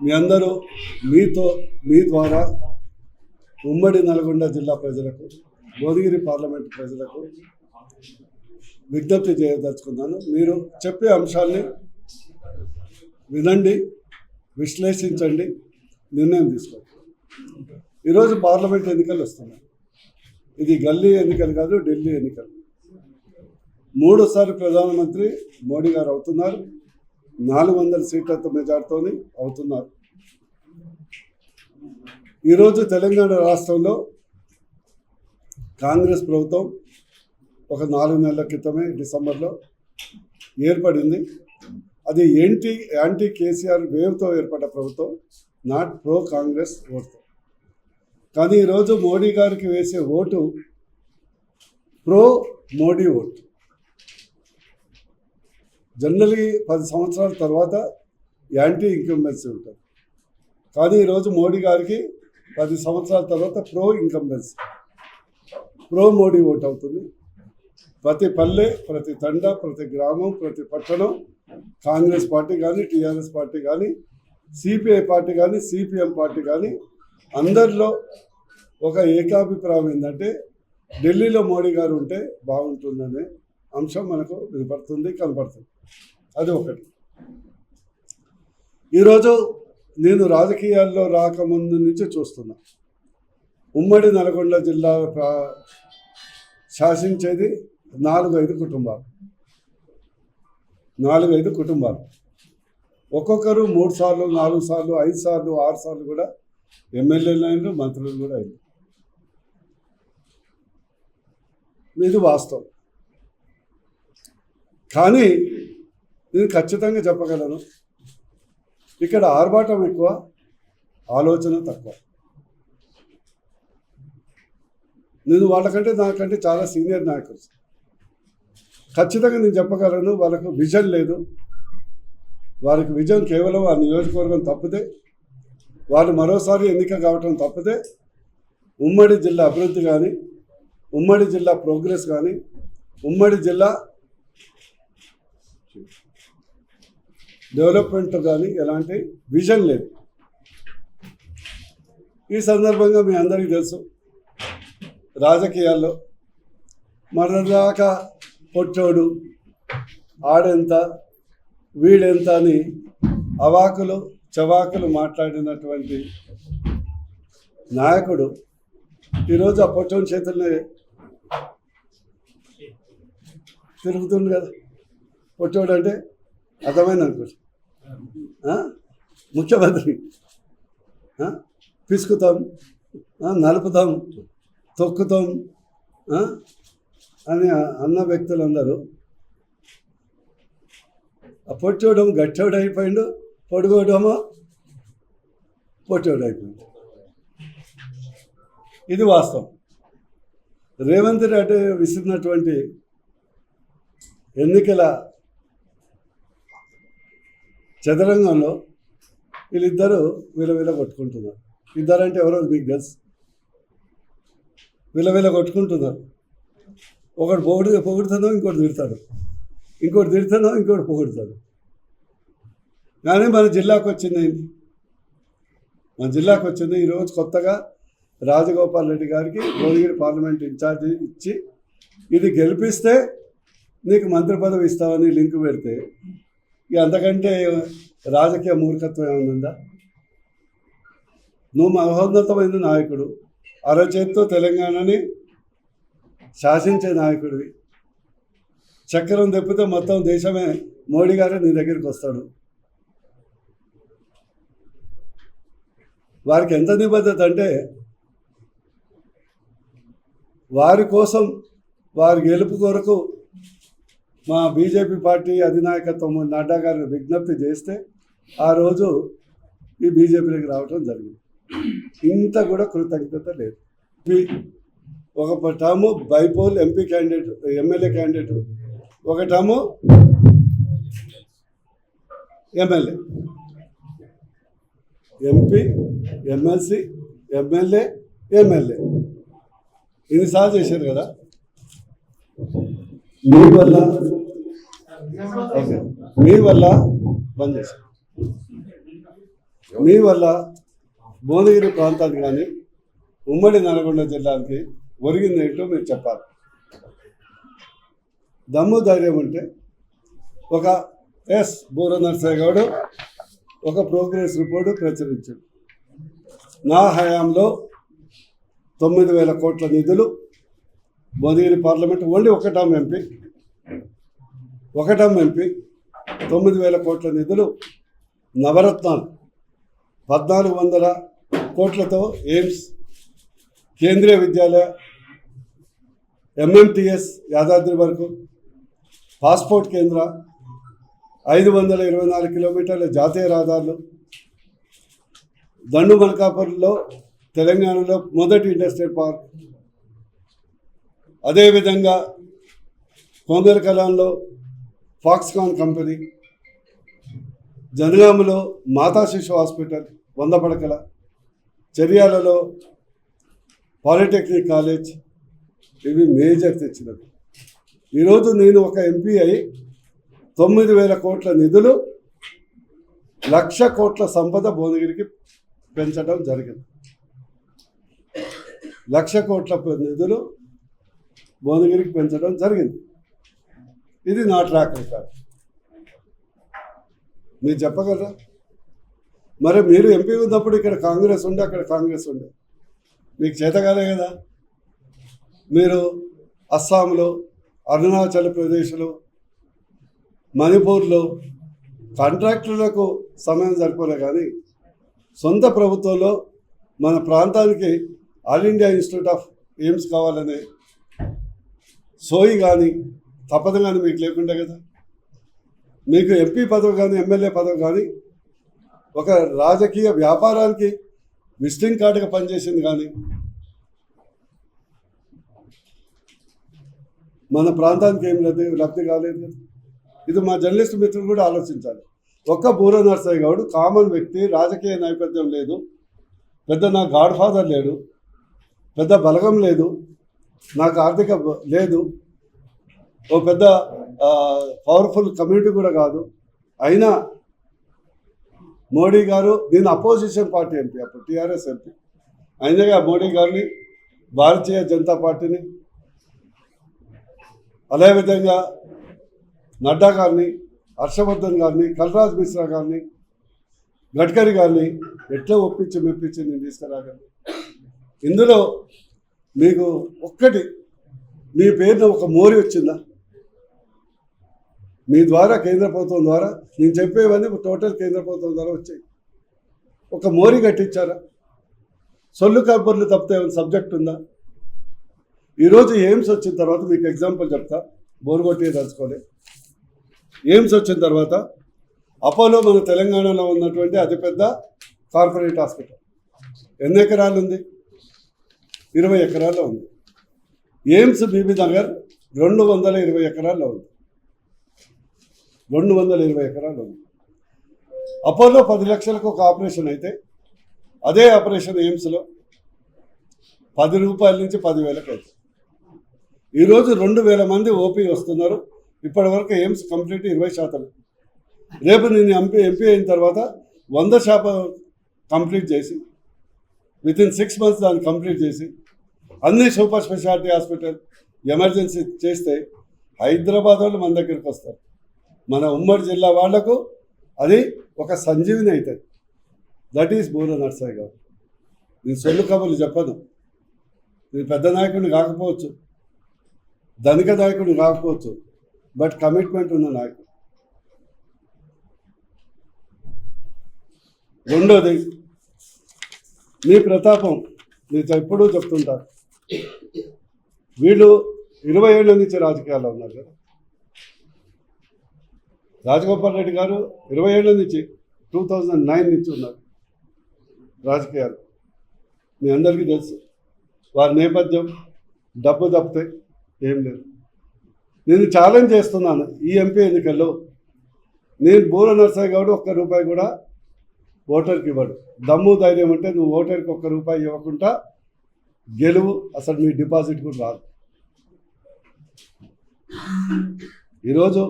మీ అందరూ మీ ద్వారా ఉమ్మడి నల్గొండ జిల్లా ప్రజలకు, భువనగిరి పార్లమెంట్ ప్రజలకు విజ్ఞప్తి చేయదలుచుకున్నాను. మీరు చెప్పే అంశాల్ని వినండి, విశ్లేషించండి, నిర్ణయం తీసుకోండి. ఈరోజు పార్లమెంట్ ఎన్నికలు వస్తున్నాయి. ఇది గల్లీ ఎన్నికలు కాదు, ఢిల్లీ ఎన్నికలు. 3సారి ప్రధానమంత్రి మోడీ గారు అవుతున్నారు. 400 సీట్లతో మెజార్టీతో అవుతున్నారు. ఈరోజు తెలంగాణ రాష్ట్రంలో కాంగ్రెస్ ప్రభుత్వం ఒక 4 నెలల క్రితమే డిసెంబర్లో ఏర్పడింది. అది యాంటీ కేసీఆర్ వేవ్తో ఏర్పడ్డ ప్రభుత్వం, నాట్ ప్రో కాంగ్రెస్ ఓటుతో. కానీ ఈరోజు మోడీ గారికి వేసే ఓటు ప్రో మోడీ ఓటు. జనరల్గా 10 సంవత్సరాల తర్వాత యాంటీ ఇన్కంబెన్సీ ఉంటుంది. కానీ ఈరోజు మోడీ గారికి 10 సంవత్సరాల తర్వాత pro incumbency, pro Modi vote అవుతుంది. ప్రతి పల్లె, ప్రతి తండ, ప్రతి గ్రామం, ప్రతి పట్టణం కాంగ్రెస్ పార్టీ కానీ, టీఆర్ఎస్ పార్టీ కానీ, సిపిఐ పార్టీ కానీ, సిపిఎం పార్టీ కానీ అందరిలో ఒక ఏకాభిప్రాయం ఏంటంటే ఢిల్లీలో మోడీ గారు ఉంటే బాగుంటుందనే అంశం మనకు వినపడుతుంది, కనపడుతుంది. అది ఒకటి. ఈరోజు నేను రాజకీయాల్లో రాకముందు నుంచి చూస్తున్నా, ఉమ్మడి నల్గొండ జిల్లా శాసించేది 4-5 కుటుంబాలు. 4-5 కుటుంబాలు, ఒక్కొక్కరు 3 సార్లు, 4 సార్లు, 5 సార్లు, 6 సార్లు కూడా ఎమ్మెల్యేలు అయినారు, మంత్రులు కూడా అయినారు. ఇది వాస్తవం. కానీ నేను ఖచ్చితంగా చెప్పగలను, ఇక్కడ ఆర్భాటం ఎక్కువ, ఆలోచన తక్కువ. నేను వాళ్ళకంటే నాకంటే చాలా సీనియర్ నాయకులు. ఖచ్చితంగా నేను చెప్పగలను, వాళ్ళకు విజన్ లేదు. వారికి విజన్ కేవలం ఆ నియోజకవర్గం తప్పితే, వాళ్ళు మరోసారి ఎన్నిక కావటం తప్పితే ఉమ్మడి జిల్లా అభివృద్ధి కానీ, ఉమ్మడి జిల్లా ప్రోగ్రెస్ కానీ, ఉమ్మడి జిల్లా డెవలప్మెంట్ కానీ ఎలాంటి విజన్ లేదు. ఈ సందర్భంగా మీ అందరికీ తెలుసు, రాజకీయాల్లో మరదాకా పొట్టోడు, ఆడెంత, వీడెంత అని అవాకులు చవాకులు మాట్లాడినటువంటి నాయకుడు ఈరోజు ఆ పొట్టోని చేతుల్ని తిరుగుతుంది కదా. పొట్టోడు అంటే అర్థమైంది అనుకోండి, ముఖ్యమంత్రి పిసుకుతాం, నలుపుతాం, తొక్కుతాం అని అన్న వ్యక్తులందరూ ఆ పొట్టోడం గట్టోడు అయిపోయిండు, పొడుగోడమో పొట్టోడు అయిపోయింది. ఇది వాస్తవం. రేవంత్ రెడ్డి విసిరినటువంటి ఎన్నికల చదరంగంలో వీళ్ళిద్దరూ విలవిల కొట్టుకుంటున్నారు. ఇద్దరంటే ఎవరో మీకు తెలుసు. విలవిల కొట్టుకుంటున్నారు. ఒకడు పొగుడుతానో ఇంకోటి తిడతాడు, ఇంకోటి తిడతానో ఇంకోటి పొగుడుతాడు. కానీ మన జిల్లాకు వచ్చింది ఏంటి? మన జిల్లాకు వచ్చింది ఈరోజు కొత్తగా రాజగోపాల్ రెడ్డి గారికి భువనగిరి పార్లమెంట్ ఇన్ఛార్జి ఇచ్చి, ఇది గెలిపిస్తే నీకు మంత్రి పదవి ఇస్తామని లింక్ పెడితే ఇక అంతకంటే రాజకీయ మూర్ఖత్వం ఏమైనా ఉందా? నువ్వు మహోన్నతమైన నాయకుడు, అరచేత్తో తెలంగాణని శాసించే నాయకుడివి. చక్రం తెప్పితే మొత్తం దేశమే మోడీ గారే నీ దగ్గరికి వస్తాడు. వారికి ఎంత నిబద్ధత అంటే వారి కోసం, వారి గెలుపు కొరకు మా బీజేపీ పార్టీ అధినాయకత్వం నడ్డా గారిని విజ్ఞప్తి చేస్తే ఆ రోజు ఈ బీజేపీలోకి రావడం జరిగింది. ఇంత కూడా కృతజ్ఞత లేదు. ఒక term bypoll MP candidate, MLA candidate, ఒక term MLA, MP, MLC, MLA, MLA ఇన్నిసార్లు చేశారు కదా. మీ వల్ల బంద్ చేశారు. మీ వల్ల భువనగిరి ప్రాంతానికి కానీ ఉమ్మడి నల్గొండ జిల్లాకి ఒరిగింది ఏంటో మీరు చెప్పాలి. దమ్ము ధైర్యం ఉంటే ఒక బూర నరసయ్య గౌడ్ ఒక ప్రోగ్రెస్ రిపోర్టు ప్రచురించాడు. నా హయాంలో 9,000 కోట్ల నిధులు భువనగిరి పార్లమెంట్ ఓన్లీ ఒకటం ఎంపీ 9,000 కోట్ల నిధులు నవరత్నాలు 1,400 కోట్లతో ఎయిమ్స్, కేంద్రీయ విద్యాలయ, MMTS యాదాద్రి వరకు, పాస్పోర్ట్ కేంద్ర, 524 కిలోమీటర్ల జాతీయ రహదారులు, దండు మల్కాపూర్లో తెలంగాణలో మొదటి ఇండస్ట్రియల్ పార్క్, అదేవిధంగా కొంగరకలాన్లో ఫాక్స్కాన్ కంపెనీ, జనగామలో మాతా శిశు హాస్పిటల్ 100 పడకల, చర్యాలలో పాలిటెక్నిక్ కాలేజ్, ఇవి మేజర్ తెచ్చినవి. ఈరోజు నేను ఒక ఎంపీ అయి 9,000 కోట్ల నిధులు 1,00,000 కోట్ల సంపద భువనగిరికి పెంచడం జరిగింది. 1,00,000 కోట్ల నిధులు భువనగిరికి పెంచడం జరిగింది. ఇది నా ట్రాక్ రికార్డ్. మీరు చెప్పగలరా? మరి మీరు ఎంపీ ఉన్నప్పుడు ఇక్కడ కాంగ్రెస్ ఉండే, అక్కడ కాంగ్రెస్ ఉండే, మీకు చేతగాలే కదా. మీరు అస్సాంలో, అరుణాచల్ ప్రదేశ్లో, మణిపూర్లో కాంట్రాక్టర్లకు సమయం సరిపోలే, కానీ సొంత ప్రభుత్వంలో మన ప్రాంతానికి all India institute of AIIMS కావాలనే సోయి కానీ తప్పదు కానీ మీకు లేకుండా కదా. మీకు ఎంపీ పదవి కానీ ఎమ్మెల్యే పదవి కానీ ఒక రాజకీయ వ్యాపారానికి విజిటింగ్ కార్డుగా పనిచేసింది, కానీ మన ప్రాంతానికి ఏం లబ్ధి కాలేదు. ఇది మా జర్నలిస్ట్ మిత్రులు కూడా ఆలోచించాలి. ఒక్క బూర నరసయ్య గౌడ్ కామన్ వ్యక్తి, రాజకీయ నేపథ్యం లేదు, పెద్ద నా గాడ్ ఫాదర్ లేడు, పెద్ద బలగం లేదు, నాకు ఆర్థిక లేదు, ఓ పెద్ద పవర్ఫుల్ కమ్యూనిటీ కూడా కాదు. అయినా మోడీ గారు, దీని అపోజిషన్ పార్టీ ఎంపీ, అప్పుడు టీఆర్ఎస్ ఎంపీ అయినగా మోడీ గారిని, భారతీయ జనతా పార్టీని, అదేవిధంగా నడ్డా గారిని, హర్షవర్ధన్ గారిని, కల్రాజ్ మిశ్రా గారిని, గడ్కరీ గారిని ఎట్లా ఒప్పించి మెప్పించి నేను తీసుకురాగలను. ఇందులో మీకు ఒక్కటి, మీ పేరున ఒక మోరి వచ్చిందా? మీ ద్వారా కేంద్ర ప్రభుత్వం ద్వారా నేను చెప్పేవన్నీ టోటల్ కేంద్ర ప్రభుత్వం ద్వారా వచ్చాయి. ఒక మోరి కట్టించారా? సొల్లు కబుర్లు తప్పితే ఏమైనా సబ్జెక్ట్ ఉందా? ఈరోజు ఎయిమ్స్ వచ్చిన తర్వాత మీకు ఎగ్జాంపుల్ చెప్తా, బోరుగొట్టి తలుచుకోలే. ఎయిమ్స్ వచ్చిన తర్వాత అపోలో మన తెలంగాణలో ఉన్నటువంటి అతిపెద్ద కార్పొరేట్ హాస్పిటల్ ఎన్ని ఎకరాలు ఉంది? 20 ఎకరాల్లో ఉంది. ఎయిమ్స్ బీబీ నగర్ 220 ఎకరాల్లో ఉంది. 220 ఎకరాలు ఉంది. అపోలో 10 లక్షలకు ఒక ఆపరేషన్ అయితే, అదే ఆపరేషన్ ఎయిమ్స్లో 10 రూపాయల నుంచి 10,000కి అవుతుంది. ఈరోజు 2,000 మంది ఓపీ వస్తున్నారు. ఇప్పటి వరకు ఎయిమ్స్ కంప్లీట్ 20%. రేపు నేను ఎంపీ అయిన తర్వాత 100% కంప్లీట్ చేసి, వితిన్ 6 మంత్స్ దాన్ని కంప్లీట్ చేసి, అన్ని సూపర్ స్పెషాలిటీ హాస్పిటల్ ఎమర్జెన్సీ చేస్తే హైదరాబాద్ వాళ్ళు మన దగ్గరికి వస్తారు. మన ఉమ్మడి జిల్లా వాళ్లకు అది ఒక సంజీవిని అవుతుంది. దట్ ఈస్ బూర నరసయ్య గారు. నేను సొల్లు కబుర్లు చెప్పను. నేను పెద్ద నాయకుడిని కాకపోవచ్చు, ధనిక నాయకుడిని కాకపోవచ్చు, బట్ కమిట్మెంట్ ఉన్న నాయకుడు. రెండోది, మీ ప్రతాపం మీరు ఎప్పుడూ చెప్తుంటారు. వీళ్ళు 20 ఏళ్ళ నుంచి రాజకీయాల్లో ఉన్నారు కదా. రాజగోపాల్ రెడ్డి గారు 20 ఏళ్ళ నుంచి 2009 నుంచి ఉన్నారు రాజకీయాలు. మీ అందరికీ తెలుసు వారి నేపథ్యం. డబ్బు తప్పితే ఏం లేదు. నేను ఛాలెంజ్ చేస్తున్నాను, ఈ ఎంపీ ఎన్నికల్లో నేను బూర నరసయ్య గౌడ్ ₹1 కూడా ఓటర్కి ఇవ్వడు. దమ్ము ధైర్యం అంటే నువ్వు ఓటర్కి ₹1 ఇవ్వకుండా గెలువు, అసలు మీ డిపాజిట్ కూడా రాదు. ఈరోజు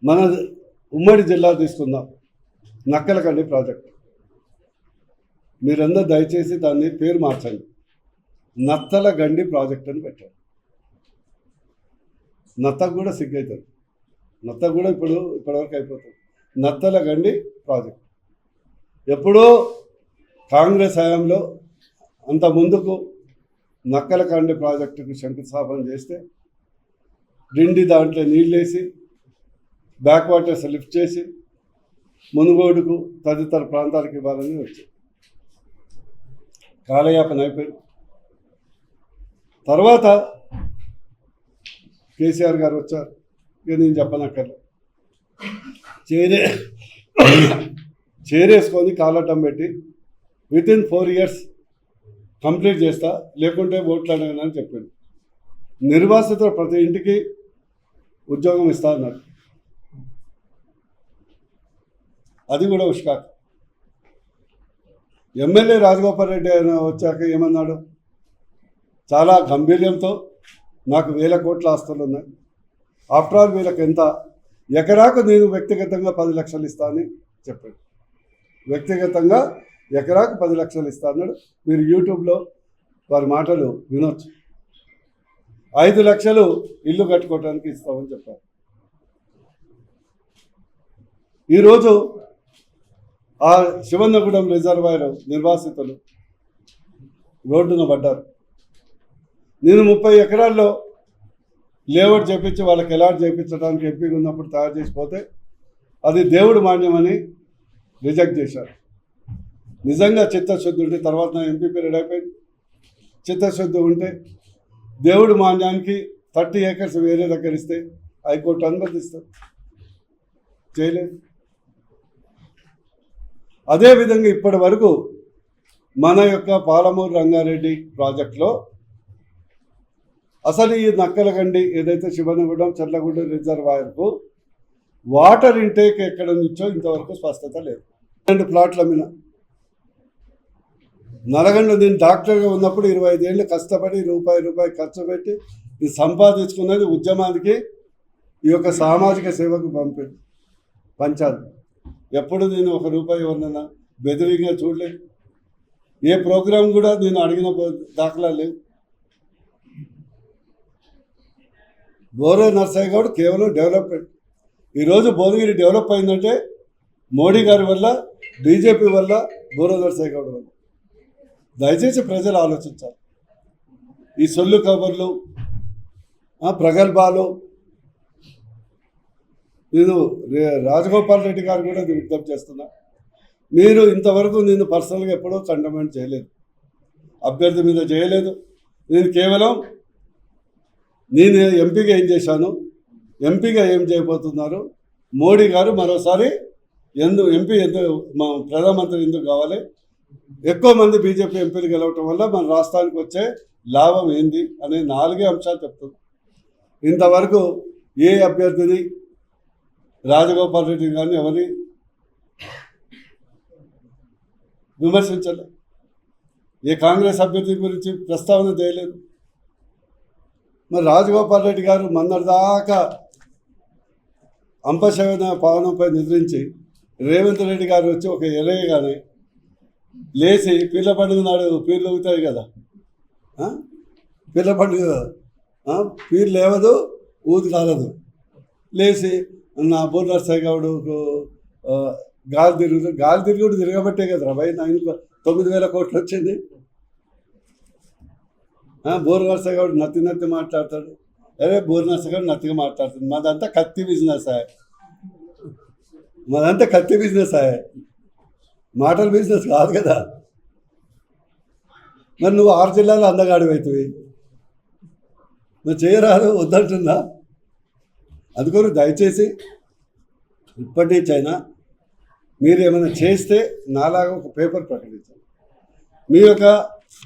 మన ఉమ్మడి జిల్లా తీసుకుందాం, నక్కలకండి ప్రాజెక్ట్. మీరందరూ దయచేసి దాన్ని పేరు మార్చండి, నత్తలగండి ప్రాజెక్ట్ అని పెట్టారు. నత్తకు కూడా సిగ్గవుతుంది, నత్తకు కూడా ఇప్పటివరకు అయిపోతుంది. నత్తలగండి ప్రాజెక్ట్ ఎప్పుడో కాంగ్రెస్ హయాంలో అంత ముందుకు నక్కలకండి ప్రాజెక్టుకు శంకుస్థాపన చేస్తే డిండి దాంట్లో నీళ్ళేసి బ్యాక్ వాటర్స్ లిఫ్ట్ చేసి మునుగోడుకు తదితర ప్రాంతాలకు ఇవ్వాలని వచ్చి కాలయాపన అయిపోయింది. తర్వాత కేసీఆర్ గారు వచ్చారు, ఇక నేను చెప్పనక్కర్లేదు. చేరేసుకొని కాలటం పెట్టి వితిన్ 4 years కంప్లీట్ చేస్తా, లేకుంటే ఓట్లు అడగనని చెప్పింది. నిర్వాసితులు ప్రతి ఇంటికి ఉద్యోగం ఇస్తా అన్నారు, అది కూడా ఉష్కాక్. ఎమ్మెల్యే రాజగోపాల్ రెడ్డి ఆయన వచ్చాక ఏమన్నాడు, చాలా గంభీర్యంతో నాకు 1000 కోట్ల ఆస్తులు ఉన్నాయి, ఆఫ్టర్ ఆల్ వీళ్ళకి ఎంత, ఎకరాకు నేను వ్యక్తిగతంగా 10 లక్షలు ఇస్తా అని చెప్పాడు. వ్యక్తిగతంగా ఎకరాకు 10 లక్షలు ఇస్తా అన్నాడు. మీరు యూట్యూబ్లో వారి మాటలు వినొచ్చు. 5 లక్షలు ఇల్లు కట్టుకోవడానికి ఇస్తామని చెప్పారు. ఈరోజు ఆ శివన్నగూడెం రిజర్వాయర్ నిర్వాసితులు రోడ్డున పడ్డారు. నేను 30 ఎకరాల్లో లేఅవుట్ చేపించి వాళ్ళకి ఎలాట్ చేయించడానికి ఎంపీగా ఉన్నప్పుడు తయారు చేసిపోతే అది దేవుడు మాన్యమని రిజెక్ట్ చేశారు. నిజంగా చిత్తశుద్ధి ఉంటే, తర్వాత నా ఎంపీ పీరియడ్ అయిపోయింది, చిత్తశుద్ధి ఉంటే దేవుడు మాన్యానికి 30 acres వేరే దగ్గర ఇస్తే హైకోర్టు అనుమతిస్తారు, చేయలేదు. అదేవిధంగా ఇప్పటి వరకు మన యొక్క పాలమూరు రంగారెడ్డి ప్రాజెక్టులో అసలు ఈ నక్కలగండి ఏదైతే శివనగూడెం చర్లగూడెం రిజర్వాయర్కు వాటర్ ఇంటేక్ ఎక్కడ నుంచో ఇంతవరకు స్పష్టత లేదు. 2 ప్లాట్ల మీద నల్గొండలో నేను డాక్టర్గా ఉన్నప్పుడు 25 ఏళ్ళు కష్టపడి రూపాయి ఖర్చు పెట్టి ఇది సంపాదించుకున్నది ఉద్యమానికి, ఈ యొక్క సామాజిక సేవకు పంచాలి. ఎప్పుడు నేను 1 రూపాయి ఎవరినైనా బెదిరిగా చూడలేదు, ఏ ప్రోగ్రాం కూడా నేను అడిగిన దాఖలా లేవు. బోర నర్సయ్య గౌడ్ కేవలం డెవలప్మెంట్. ఈరోజు భువనగిరి డెవలప్ అయిందంటే మోడీ గారి వల్ల, బీజేపీ వల్ల, బోర నర్సయ్య గౌడ్ వల్ల. దయచేసి ప్రజలు ఆలోచించాలి. ఈ సొల్లు కబర్లు, ప్రగల్భాలు, నేను రాజగోపాల్ రెడ్డి గారు కూడా విజ్ఞప్తి చేస్తున్నా, మీరు ఇంతవరకు నేను పర్సనల్గా ఎప్పుడూ కండమెంట్ చేయలేదు, అభ్యర్థి మీద చేయలేదు. నేను కేవలం నేను ఎంపీగా ఏం చేశాను, ఎంపీగా ఏం చేయబోతున్నారు, మోడీ గారు మరోసారి ఎంపీ మా ప్రధానమంత్రి ఎందుకు కావాలి, ఎక్కువ మంది బీజేపీ ఎంపీలు గెలవటం వల్ల మన రాష్ట్రానికి వచ్చే లాభం ఏంది అనే 4 అంశాలు చెప్తుంది. ఇంతవరకు ఏ అభ్యర్థిని, రాజగోపాల్ రెడ్డి కానీ ఎవరిని విమర్శించలేదు, ఏ కాంగ్రెస్ అభ్యర్థి గురించి ప్రస్తావన చేయలేదు. మరి రాజగోపాల్ రెడ్డి గారు మొన్నటిదాకా అంపశయన పవనంపై నిద్రించి రేవంత్ రెడ్డి గారు వచ్చి ఒక ఎలయగానే లేచి పీర్ల పండుగ నాడు పీర్లు ఊగుతాయి కదా, పీర్ల పండుగ పీర్లు లేవదు ఊది కాలదు, లేచి నా బోర్నర్సయ్య గౌడుకు గాలి తిరుగుడు తిరగబట్టే కదరా భయ్, ఆయనకు 9,000 కోట్లు వచ్చింది. బోర్నర్సయ్య గౌడ్ నత్తి మాట్లాడతాడు, అరే బోర్నర్సయ్య గౌడ్ నత్తిగా మాట్లాడుతుంది. మాదంతా కత్తి బిజినెస్, మాదంతా కత్తి బిజినెస్, మాటల బిజినెస్ కాదు కదా. మరి నువ్వు 6 జిల్లాలో అందగాడివి అవుతుంది, మరి చేయరాదు, వద్దంటున్నా. అందుకని దయచేసి ఇప్పటి నుంచైనా మీరు ఏమైనా చేస్తే నాలాగా ఒక పేపర్ ప్రకటించండి, మీ యొక్క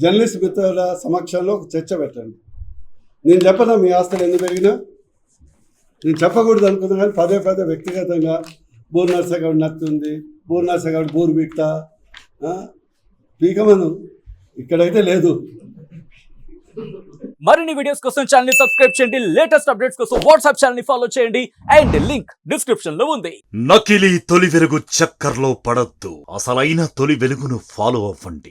జర్నలిస్ట్ మిత్రుల సమక్షంలో ఒక చర్చ పెట్టండి. నేను చెప్పనా మీ ఆస్తులు ఎందుకు పెరిగినా, నేను చెప్పకూడదు అనుకున్నా, కానీ పదే వ్యక్తిగతంగా బోర్నర్సయ్య గౌడ్ నత్తి ఉంది, బోర్నర్సయ్య గౌడ్ బోరు బిక్తా పీకమను, ఇక్కడైతే లేదు. మరిన్ని వీడియోస్ కోసం ఛానల్ ని సబ్స్క్రైబ్ చేయండి. లేటెస్ట్ అప్డేట్స్ కోసం వాట్సాప్ ఛానల్ ని ఫాలో చేయండి అండ్ లింక్ డిస్క్రిప్షన్ లో ఉంది. నకిలీ తొలి వెలుగు చక్కర్లో పడొద్దు. అసలైన తొలి వెలుగును ఫాలో అవ్వండి.